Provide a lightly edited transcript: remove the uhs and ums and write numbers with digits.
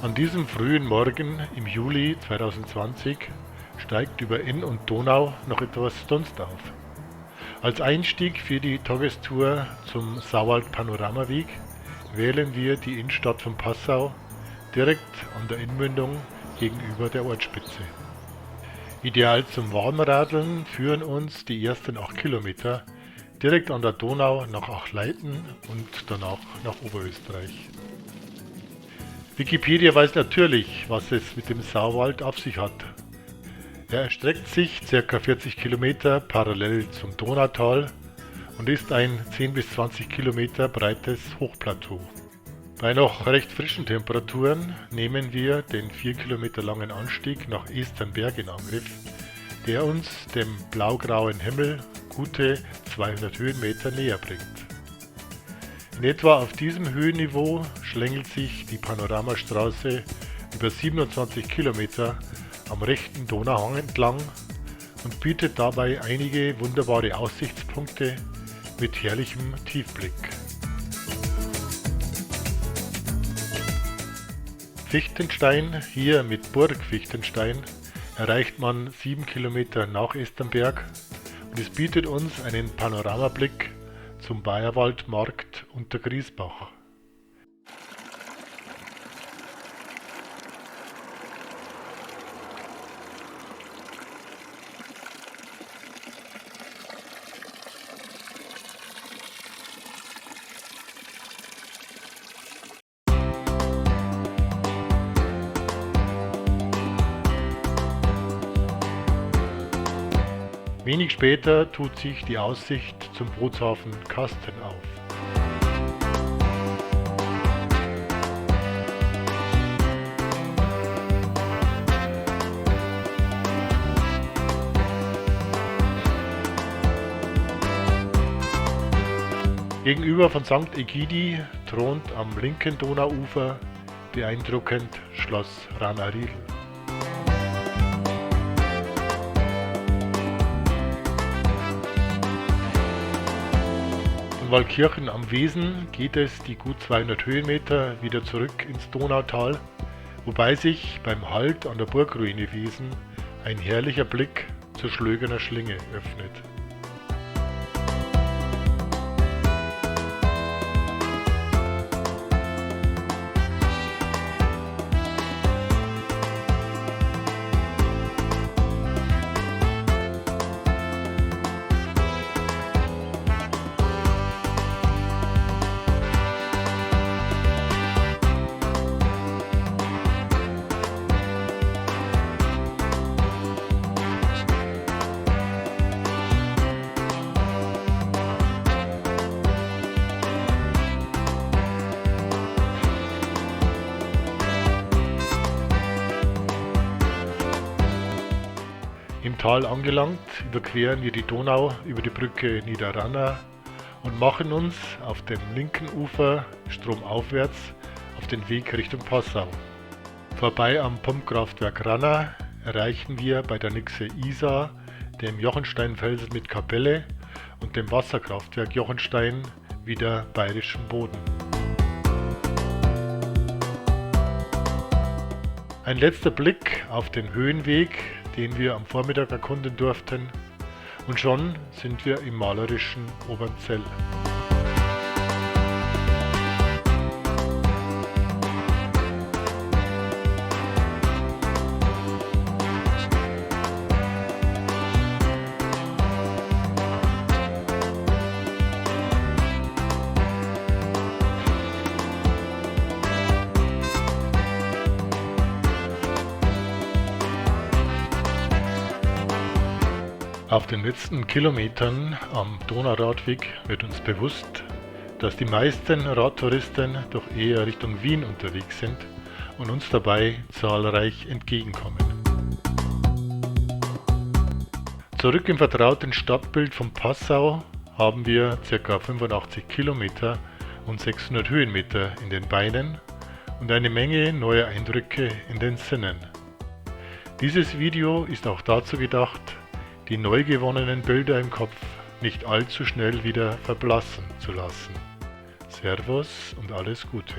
An diesem frühen Morgen im Juli 2020 steigt über Inn und Donau noch etwas Dunst auf. Als Einstieg für die Tagestour zum Sauwald-Panoramaweg wählen wir die Innenstadt von Passau direkt an der Innenmündung gegenüber der Ortsspitze. Ideal zum Warmradeln führen uns die ersten 8 Kilometer direkt an der Donau nach Achleiten und danach nach Oberösterreich. Wikipedia weiß natürlich, was es mit dem Sauwald auf sich hat. Er erstreckt sich ca. 40 Kilometer parallel zum Donautal und ist ein 10 bis 20 Kilometer breites Hochplateau. Bei noch recht frischen Temperaturen nehmen wir den 4 Kilometer langen Anstieg nach Esternberg in Angriff, der uns dem blaugrauen Himmel gute 200 Höhenmeter näher bringt. In etwa auf diesem Höhenniveau schlängelt sich die Panoramastraße über 27 Kilometer am rechten Donauhang entlang und bietet dabei einige wunderbare Aussichtspunkte mit herrlichem Tiefblick. Fichtenstein, hier mit Burg Fichtenstein, erreicht man 7 Kilometer nach Esternberg und es bietet uns einen Panoramablick zum Bayerwaldmarkt unter Griesbach. Wenig später tut sich die Aussicht zum Bootshafen Kasten auf. Gegenüber von St. Egidi thront am linken Donauufer beeindruckend Schloss Rana-Riedl. Waldkirchen am Wesen geht es die gut 200 Höhenmeter wieder zurück ins Donautal, wobei sich beim Halt an der Burgruine Wesen ein herrlicher Blick zur Schlögener Schlinge öffnet. Im Tal angelangt, überqueren wir die Donau über die Brücke Niederranna und machen uns auf dem linken Ufer stromaufwärts auf den Weg Richtung Passau. Vorbei am Pumpkraftwerk Ranna erreichen wir bei der Nixe Isar, dem Jochensteinfelsen mit Kapelle und dem Wasserkraftwerk Jochenstein wieder bayerischen Boden. Ein letzter Blick auf den Höhenweg, den wir am Vormittag erkunden durften, und schon sind wir im malerischen Obernzell. Auf den letzten Kilometern am Donauradweg wird uns bewusst, dass die meisten Radtouristen doch eher Richtung Wien unterwegs sind und uns dabei zahlreich entgegenkommen. Zurück im vertrauten Stadtbild von Passau haben wir ca. 85 Kilometer und 600 Höhenmeter in den Beinen und eine Menge neuer Eindrücke in den Sinnen. Dieses Video ist auch dazu gedacht, die neu gewonnenen Bilder im Kopf nicht allzu schnell wieder verblassen zu lassen. Servus und alles Gute.